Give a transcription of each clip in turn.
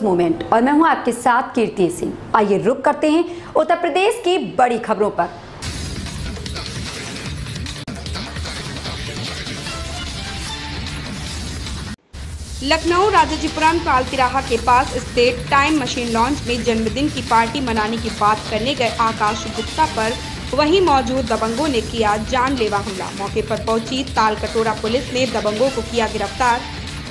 News movement और मैं हूं आपके साथ कीर्ति सिंह। आइए रुक करते हैं उत्तर प्रदेश की बड़ी खबरों पर। लखनऊ राजाजीपुरम काल तिराहा के पास स्टेट टाइम मशीन लॉन्च में जन्मदिन की पार्टी मनाने की बात करने गए आकाश गुप्ता पर वहीं मौजूद दबंगों ने किया जानलेवा हमला। मौके पर पहुंची तालकटोरा पुलिस ने दबंगों को किया गिरफ्तार।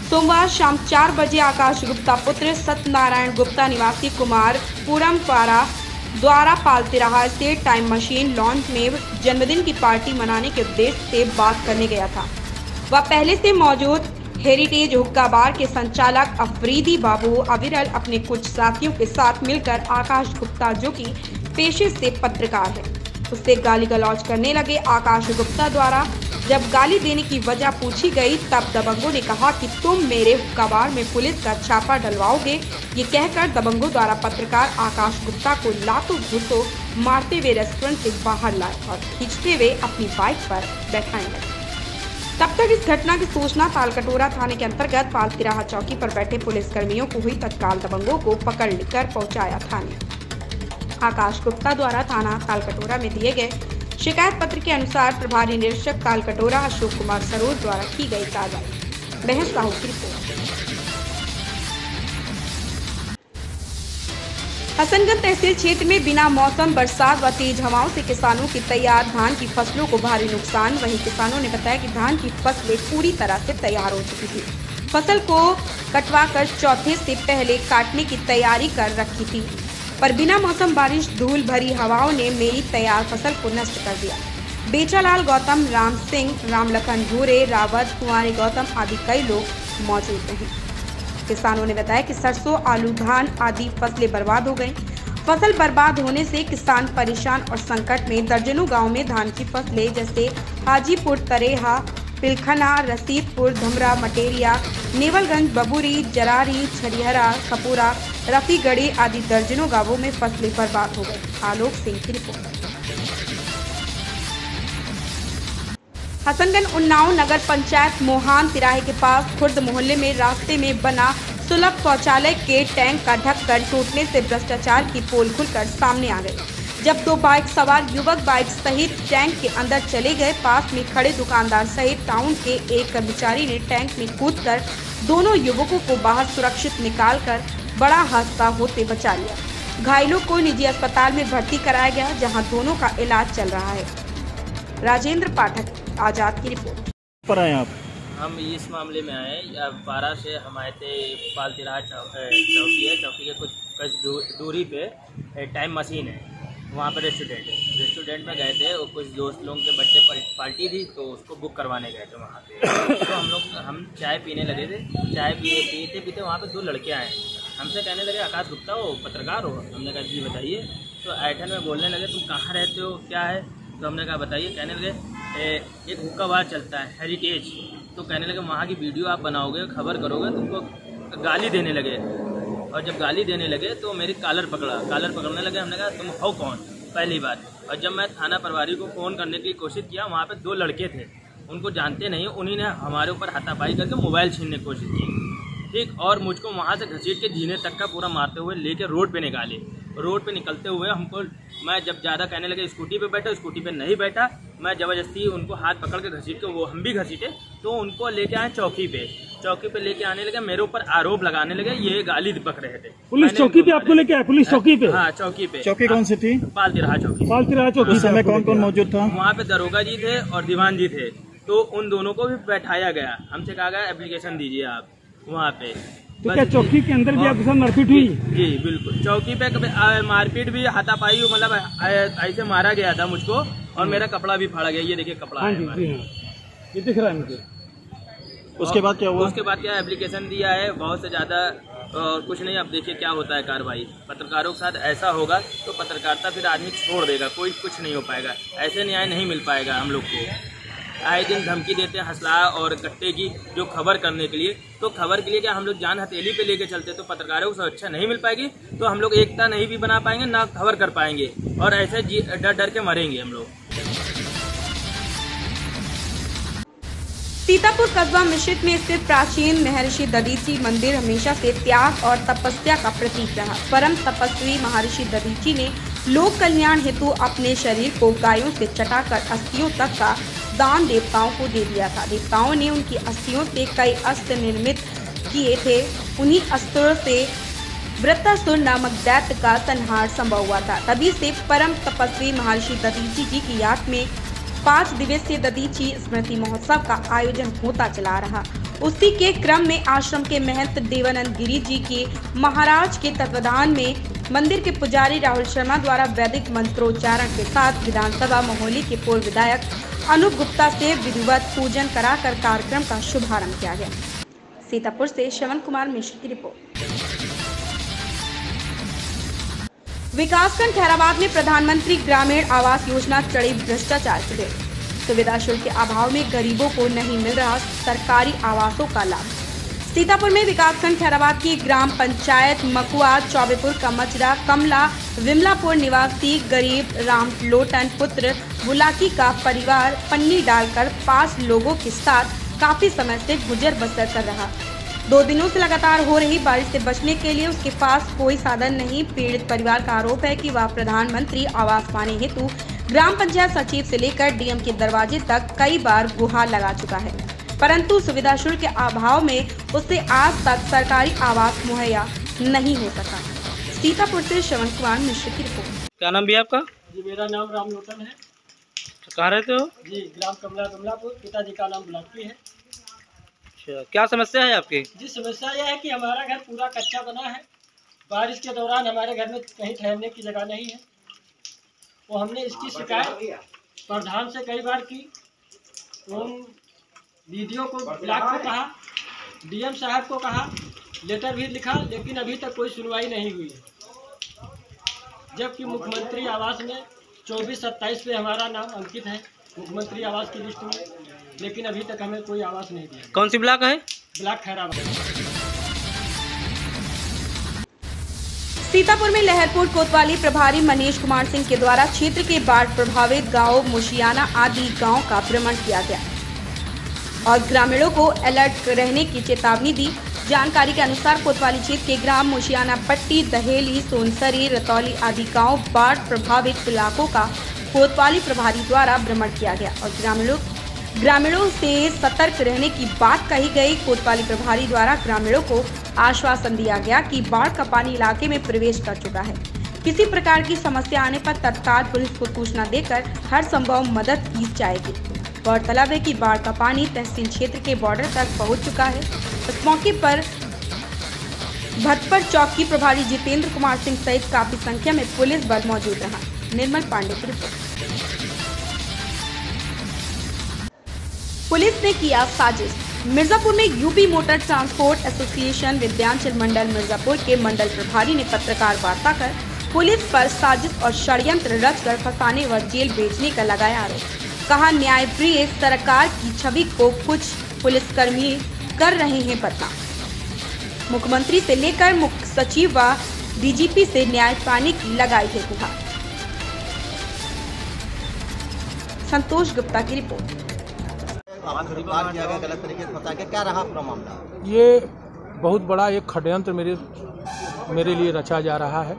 सोमवार शाम 4 बजे आकाश गुप्ता पुत्र सत्यनारायण गुप्ता निवासी कुमारपुरम पारा द्वारा पाल तिराहा स्टेट टाइम मशीन लॉन्च में जन्मदिन की पार्टी मनाने के उद्देश्य से बात करने गया था। वह पहले से मौजूद हेरिटेज हुक्का बार के संचालक अफरीदी बाबू अविरल अपने कुछ साथियों के साथ मिलकर आकाश गुप्ता, जो कि पेशे से पत्रकार है, उससे गाली गलौज करने लगे। आकाश गुप्ता द्वारा जब गाली देने की वजह पूछी गई तब दबंगों ने कहा कि तुम मेरे हुक्का बार में पुलिस का छापा डलवाओगे। ये कहकर दबंगों द्वारा पत्रकार आकाश गुप्ता को लातों घूंसों मारते हुए रेस्टोरेंट से बाहर लाए और खींचते हुए अपनी बाइक पर बैठाने लगे। तब तक इस घटना की सूचना तालकटोरा थाने के अंतर्गत पाल तिराहा चौकी पर बैठे पुलिसकर्मियों को हुई। तत्काल दबंगों को पकड़ कर पहुंचाया थाने। आकाश गुप्ता द्वारा थाना तालकटोरा में दिए गए शिकायत पत्र के अनुसार प्रभारी निरीक्षक तालकटोरा अशोक कुमार सरोज द्वारा की गई कार्रवाई। बहस साहू की रिपोर्ट। हसनगंज तहसील क्षेत्र में बिना मौसम बरसात व तेज हवाओं से किसानों की तैयार धान की फसलों को भारी नुकसान। वहीं किसानों ने बताया कि धान की फसलें पूरी तरह से तैयार हो चुकी थी। फसल को कटवाकर चौथे से पहले काटने की तैयारी कर रखी थी, पर बिना मौसम बारिश धूल भरी हवाओं ने मेरी तैयार फसल को नष्ट कर दिया। बेचालाल गौतम, राम सिंह, रामलखन भूरे, रावत, कुंवारी गौतम आदि कई लोग मौजूद रहे। किसानों ने बताया कि सरसों, आलू, धान आदि फसलें बर्बाद हो गईं। फसल बर्बाद होने से किसान परेशान और संकट में। दर्जनों गांव में धान की फसलें जैसे हाजीपुर, तरेहा, पिलखना, रसीदपुर, धमरा, मटेरिया, नेवलगंज, बबूरी, जरारी, छरिहरा, खपूरा, रफीगढ़ी आदि दर्जनों गांवों में फसलें बर्बाद हो गई। आलोक सिंह की रिपोर्ट। हसनगंज उन्नाव नगर पंचायत मोहान तिराहे के पास खुर्द मोहल्ले में रास्ते में बना सुलभ शौचालय के टैंक का ढक्कन टूटने से भ्रष्टाचार की पोल खुलकर सामने आ गई। जब 2 बाइक सवार युवक बाइक सहित टैंक के अंदर चले गए, पास में खड़े दुकानदार सहित टाउन के एक कर्मचारी ने टैंक में कूदकर दोनों युवकों को बाहर सुरक्षित निकालकर बड़ा हादसा होते बचा लिया। घायलों को निजी अस्पताल में भर्ती कराया गया, जहां दोनों का इलाज चल रहा है। राजेंद्र पाठक, आजाद की रिपोर्ट। पर आए आप? हम इस मामले में आए, पारा से हम आए थे। पाल तिराहा चौकी है, चौकी के कुछ दूरी पे टाइम मशीन है, वहाँ पर रेस्टोरेंट में गए थे और कुछ दोस्त लोगों के बर्थडे पार्टी थी, तो उसको बुक करवाने गए थे वहाँ पे। तो हम चाय पीने लगे थे। चाय पीते वहाँ पे 2 लड़के आए, हमसे कहने लगे आकाश गुप्ता हो, पत्रकार हो? हमने कहा जी बताइए। तो ऐठन में बोलने लगे तुम कहाँ रहते हो, क्या है? तो हमने कहा बताइए। कहने लगे एक हुक्का बार चलता है हेरिटेज, तो कहने लगे वहाँ की वीडियो आप बनाओगे, खबर करोगे, तुमको गाली देने लगे। और जब गाली देने लगे तो मेरी कॉलर पकड़ने लगे। हमने कहा तुम हो कौन, पहली बात। और जब मैं थाना प्रभारी को फ़ोन करने की कोशिश किया, वहाँ पे 2 लड़के थे, उनको जानते नहीं, उन्हीं ने हमारे ऊपर हाथापाई करके मोबाइल छीनने की कोशिश की, ठीक। और मुझको वहाँ से घसीट के जीने तक का पूरा मारते हुए लेके रोड पे निकाले। रोड पे निकलते हुए हमको, मैं जब ज़्यादा कहने लगे स्कूटी पे बैठा, स्कूटी पे नहीं बैठा, मैं ज़बरदस्ती उनको हाथ पकड़ के घसीट के, वो हम भी घसीटे, तो उनको लेके आए चौकी पे लेके आने लगे। मेरे ऊपर आरोप लगाने लगे, ये गाली बक रहे थे। पुलिस चौकी पे आपको लेके आए? पुलिस चौकी पे? हाँ, चौकी पे। चौकी कौन सी थी? पाल तिराहा चौकी। पाल तिराहा चौकी। उस समय कौन कौन मौजूद था वहाँ पे? दरोगा जी थे और दीवान जी थे, तो उन दोनों को भी बैठाया गया। हमसे कहा गया एप्लीकेशन दीजिए आप वहाँ पे। तो क्या चौकी के अंदर भी आपके साथ मारपीट हुई? जी बिल्कुल, चौकी पे मारपीट भी, हाथापाई, मतलब ऐसे मारा गया था मुझको, और मेरा कपड़ा भी फाड़ा गया। ये देखिए कपड़ा है, ये दिख रहा है मुझे। उसके बाद क्या हुआ? उसके बाद क्या, एप्लीकेशन दिया है, बहुत से ज़्यादा और कुछ नहीं। अब देखिए क्या होता है कार्रवाई। पत्रकारों के साथ ऐसा होगा तो पत्रकारिता फिर आदमी छोड़ देगा, कोई कुछ नहीं हो पाएगा, ऐसे न्याय नहीं मिल पाएगा हम लोग को। आए दिन धमकी देते हैं हंसला और कट्टे की, जो खबर करने के लिए, तो खबर के लिए क्या हम लोग जान हथेली पे लेके चलते, तो पत्रकारों को सुरक्षा नहीं मिल पाएगी, तो हम लोग एकता नहीं भी बना पाएंगे, ना खबर कर पाएंगे, और ऐसे डर डर के मरेंगे हम लोग। सीतापुर कस्बा मिश्रित में स्थित प्राचीन महर्षि दधीची मंदिर हमेशा से त्याग और तपस्या का प्रतीक रहा। परम तपस्वी महर्षि दधीची ने लोक कल्याण हेतु अपने शरीर को गायों से चटाकर अस्थियों तक का दान देवताओं को दे दिया था। देवताओं ने उनकी अस्थियों से कई अस्त्र निर्मित किए थे। उन्हीं अस्त्रों से वृत्तासुर नामक दैत्य का संहार संभव हुआ था। तभी से परम तपस्वी महर्षि दधीची जी की याद में 5 दिवसीय दधीची स्मृति महोत्सव का आयोजन होता चला रहा। उसी के क्रम में आश्रम के महंत देवानंद गिरी जी के महाराज के तत्वाधान में मंदिर के पुजारी राहुल शर्मा द्वारा वैदिक मंत्रोच्चारण के साथ विधानसभा महोली के पूर्व विधायक अनूप गुप्ता से विधिवत पूजन कराकर कार्यक्रम का शुभारंभ किया गया। सीतापुर से श्रवण कुमार मिश्र की रिपोर्ट। विकासखंड खैराबाद में प्रधानमंत्री ग्रामीण आवास योजना चढ़ी भ्रष्टाचार की रेड। सुविधा शुल्क के अभाव में गरीबों को नहीं मिल रहा सरकारी आवासों का लाभ। सीतापुर में विकासखंड खैराबाद की ग्राम पंचायत मकुआ चौबेपुर कमचरा कमला विमलापुर निवासी गरीब राम लोटन पुत्र बुलाकी का परिवार पन्नी डालकर 5 लोगों के साथ काफी समय से गुजर बसर कर रहा। 2 दिनों से लगातार हो रही बारिश से बचने के लिए उसके पास कोई साधन नहीं। पीड़ित परिवार का आरोप है कि वह प्रधानमंत्री आवास पाने हेतु ग्राम पंचायत सचिव से लेकर डीएम के दरवाजे तक कई बार गुहार लगा चुका है, परंतु सुविधा शुल्क के अभाव में उसे आज तक सरकारी आवास मुहैया नहीं हो सका। सीतापुर से श्रवण कुमार मिश्र की रिपोर्ट। क्या नाम भी आपका? जी मेरा नाम राम लोटन है। कहाँ रहते हो? जी ग्राम कमलापुर। पिताजी का नाम बुलाकी है। अच्छा, क्या समस्या है आपकी? जी समस्या यह है कि हमारा घर पूरा कच्चा बना है। बारिश के दौरान हमारे घर में कहीं ठहरने की जगह नहीं है। वो हमने इसकी शिकायत प्रधान से कई बार की। उन दीदियों को ब्लॉक को कहा, डीएम साहब को कहा, लेटर भी लिखा, लेकिन अभी तक कोई सुनवाई नहीं हुई है। जबकि मुख्यमंत्री आवास में 24-27 पे हमारा नाम अंकित है मुख्यमंत्री आवास की लिस्ट में, लेकिन अभी तक हमें कोई आवास नहीं दिया। कौन सी ब्लॉक है? ब्लॉक खैराबाद। सीतापुर में लहरपुर कोतवाली प्रभारी मनीष कुमार सिंह के द्वारा क्षेत्र के बाढ़ प्रभावित गांव मुशियाना आदि गांव का भ्रमण किया गया और ग्रामीणों को अलर्ट रहने की चेतावनी दी। जानकारी के अनुसार कोतवाली क्षेत्र के ग्राम मुशियाना पट्टी, दहेली, सोनसरी, रतौली आदि गांव बाढ़ प्रभावित इलाकों का कोतवाली प्रभारी द्वारा भ्रमण किया गया और ग्रामीणों से सतर्क रहने की बात कही गई। कोतवाली प्रभारी द्वारा ग्रामीणों को आश्वासन दिया गया कि बाढ़ का पानी इलाके में प्रवेश कर चुका है। किसी प्रकार की समस्या आने पर तत्काल पुलिस को सूचना देकर हर संभव मदद की जाएगी। गौरतलब है कि बाढ़ का पानी तहसील क्षेत्र के बॉर्डर तक पहुंच चुका है। इस मौके पर भटपर चौक की प्रभारी जितेंद्र कुमार सिंह सहित काफी संख्या में पुलिस बल मौजूद रहा। निर्मल पांडे की रिपोर्ट। पुलिस ने किया साजिश। मिर्जापुर में UP motor transport association Vidyanchal मंडल मिर्जापुर के मंडल प्रभारी ने पत्रकार वार्ता कर पुलिस पर साजिश और षड्यंत्र रचकर फंसाने व जेल भेजने का लगाया आरोप। कहा, न्यायप्रिय सरकार की छवि को कुछ पुलिसकर्मी कर रहे हैं बदनाम। मुख्यमंत्री से लेकर मुख्य सचिव व डीजीपी से न्याय पाने की लगाई है गुहार। संतोष गुप्ता की रिपोर्ट। गलत तरीके से फंसा के क्या रहा आपका मामला? ये बहुत बड़ा एक षड्यंत्र मेरे लिए रचा जा रहा है।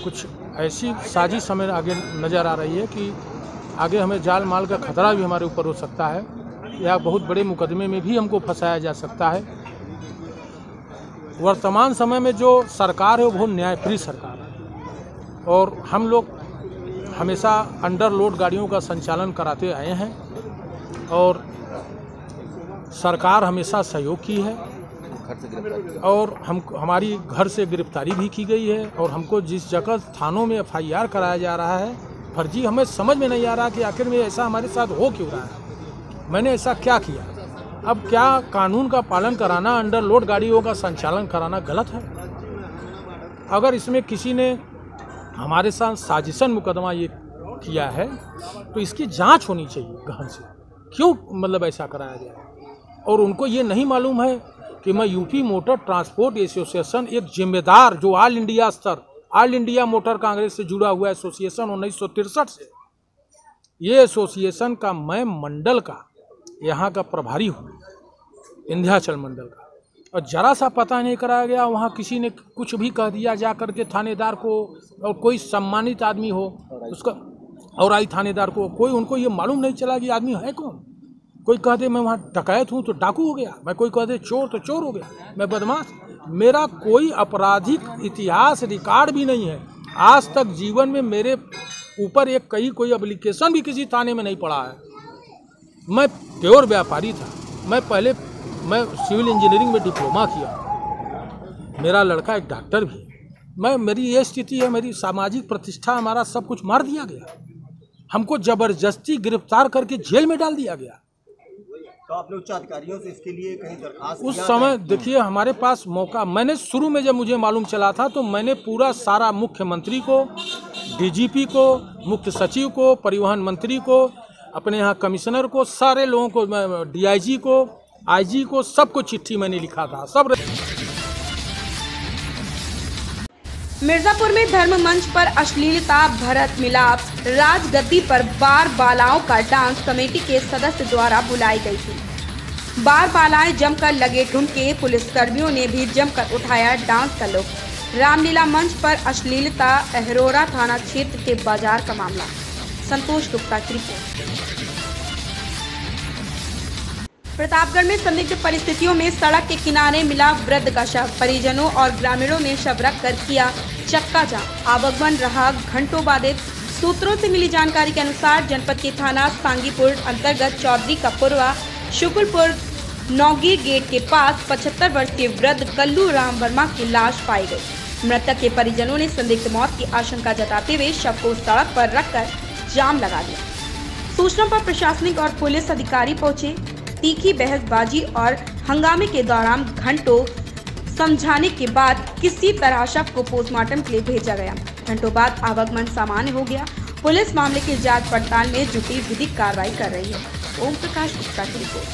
कुछ ऐसी साजिश हमें आगे नज़र आ रही है कि आगे हमें जाल माल का खतरा भी हमारे ऊपर हो सकता है या बहुत बड़े मुकदमे में भी हमको फंसाया जा सकता है। वर्तमान समय में जो सरकार है वो बहुत न्यायप्रिय सरकार है और हम लोग हमेशा अंडरलोड गाड़ियों का संचालन कराते आए हैं और सरकार हमेशा सहयोग की है और हमारी घर से गिरफ्तारी भी की गई है और हमको जिस जगह थानों में FIR कराया जा रहा है फर्जी, हमें समझ में नहीं आ रहा कि आखिर में ऐसा हमारे साथ हो क्यों रहा है। मैंने ऐसा क्या किया? अब क्या कानून का पालन कराना, अंडरलोड गाड़ियों का संचालन कराना गलत है? अगर इसमें किसी ने हमारे साथ साजिशन मुकदमा ये किया है तो इसकी जांच होनी चाहिए गहन से, क्यों मतलब ऐसा कराया गया। और उनको ये नहीं मालूम है कि मैं यूपी मोटर ट्रांसपोर्ट एसोसिएशन एक जिम्मेदार जो ऑल इंडिया स्तर ऑल इंडिया मोटर कांग्रेस से जुड़ा हुआ एसोसिएशन 1963 से, ये एसोसिएशन का मैं मंडल का यहाँ का प्रभारी हूँ विंध्याचल मंडल का, और जरा सा पता नहीं कराया गया। वहाँ किसी ने कुछ भी कह दिया जा करके थानेदार को, और कोई सम्मानित आदमी हो उसका और आई थानेदार को, कोई उनको ये मालूम नहीं चला कि आदमी है कौन। कोई कह दे मैं वहाँ डकैत हूँ तो डाकू हो गया, मैं कोई कह दे चोर तो चोर हो गया, मैं बदमाश। मेरा कोई आपराधिक इतिहास रिकॉर्ड भी नहीं है। आज तक जीवन में मेरे ऊपर एक कोई एप्लीकेशन भी किसी थाने में नहीं पड़ा है। मैं प्योर व्यापारी था। मैं सिविल इंजीनियरिंग में डिप्लोमा किया। मेरा लड़का एक डॉक्टर भी है। मेरी ये स्थिति है, मेरी सामाजिक प्रतिष्ठा, हमारा सब कुछ मार दिया गया। हमको जबरदस्ती गिरफ्तार करके जेल में डाल दिया गया। तो आपने उच्च अधिकारियों से इसके लिए कहीं दरखास्त उस समय देखिए हमारे पास मौका, मैंने शुरू में जब मुझे मालूम चला था तो मैंने पूरा सारा मुख्यमंत्री को, डीजीपी को, मुख्य सचिव को, परिवहन मंत्री को, अपने यहाँ कमिश्नर को, सारे लोगों को, डीआईजी को, आईजी को, सबको चिट्ठी मैंने लिखा था। सब मिर्जापुर में धर्म मंच पर अश्लीलता, भरत मिलाप, राजगद्दी पर बार बालाओं का डांस कमेटी के सदस्य द्वारा बुलाई गई थी। बार बालाएं जमकर लगे ठुमके, पुलिस कर्मियों ने भी जमकर उठाया डांस का लुत्फ। रामलीला मंच पर अश्लीलता, अहरोरा थाना क्षेत्र के बाजार का मामला। संतोष गुप्ता की रिपोर्ट। प्रतापगढ़ में संदिग्ध परिस्थितियों में सड़क के किनारे मिला वृद्ध का शव। परिजनों और ग्रामीणों ने शव रखकर किया चक्का जाम। आवागमन रहा घंटों बाधित। सूत्रों से मिली जानकारी के अनुसार जनपद के थाना सांगीपुर अंतर्गत चौधरी का पुरवा शुकुलपुर नौगीर गेट के पास 75 वर्षीय वृद्ध कल्लू राम वर्मा की लाश पाई गई। मृतक के परिजनों ने संदिग्ध मौत की आशंका जताते हुए शव को सड़क पर रखकर जाम लगा दिया। सूचना पर प्रशासनिक और पुलिस अधिकारी पहुंचे। तीखी बहसबाजी और हंगामे के दौरान घंटों समझाने के बाद किसी तरह शव को पोस्टमार्टम के लिए भेजा गया। घंटों बाद आवागमन सामान्य हो गया। पुलिस मामले की जांच पड़ताल में जुटी विधिक कार्रवाई कर रही है। ओम प्रकाश गुप्ता की रिपोर्ट।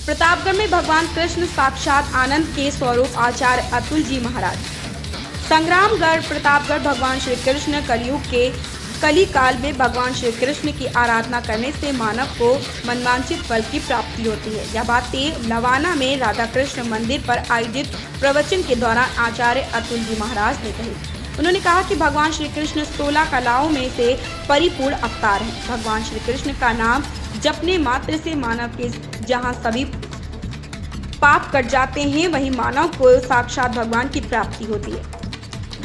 प्रतापगढ़ में भगवान कृष्ण साक्षात आनंद के स्वरूप आचार्य अतुल जी महाराज। संग्रामगढ़ प्रतापगढ़ भगवान श्री कृष्ण कलयुग के कली काल में भगवान श्री कृष्ण की आराधना करने से मानव को मनवांछित फल की प्राप्ति होती है। यह बातें लवाना में राधा कृष्ण मंदिर पर आयोजित प्रवचन के दौरान आचार्य अतुल जी महाराज ने कही। उन्होंने कहा कि भगवान श्री कृष्ण 16 कलाओं में से परिपूर्ण अवतार हैं। भगवान श्री कृष्ण का नाम जपने मात्र से मानव के जहाँ सभी पाप कट जाते हैं, वहीं मानव को साक्षात भगवान की प्राप्ति होती है।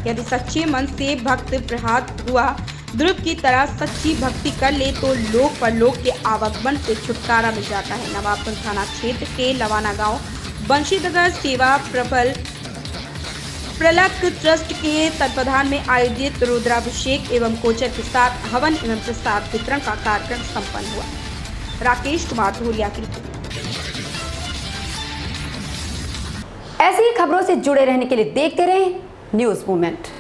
यदि सच्चे मन से भक्त प्रहलाद हुआ ध्रुव की तरह सच्ची भक्ति कर ले तो लोक परलोक के आवागमन से छुटकारा मिल जाता है। नवाबगंज थाना क्षेत्र के लवाना गांव बंशीनगर सेवा प्रलक ट्रस्ट के तत्वाधान में आयोजित रुद्राभिषेक एवं कोचर के साथ हवन एवं प्रसाद वितरण का कार्यक्रम संपन्न हुआ। राकेश कुमार धोलिया की रिपोर्ट। ऐसी ही खबरों से जुड़े रहने के लिए देखते रहें न्यूज़ मूवमेंट।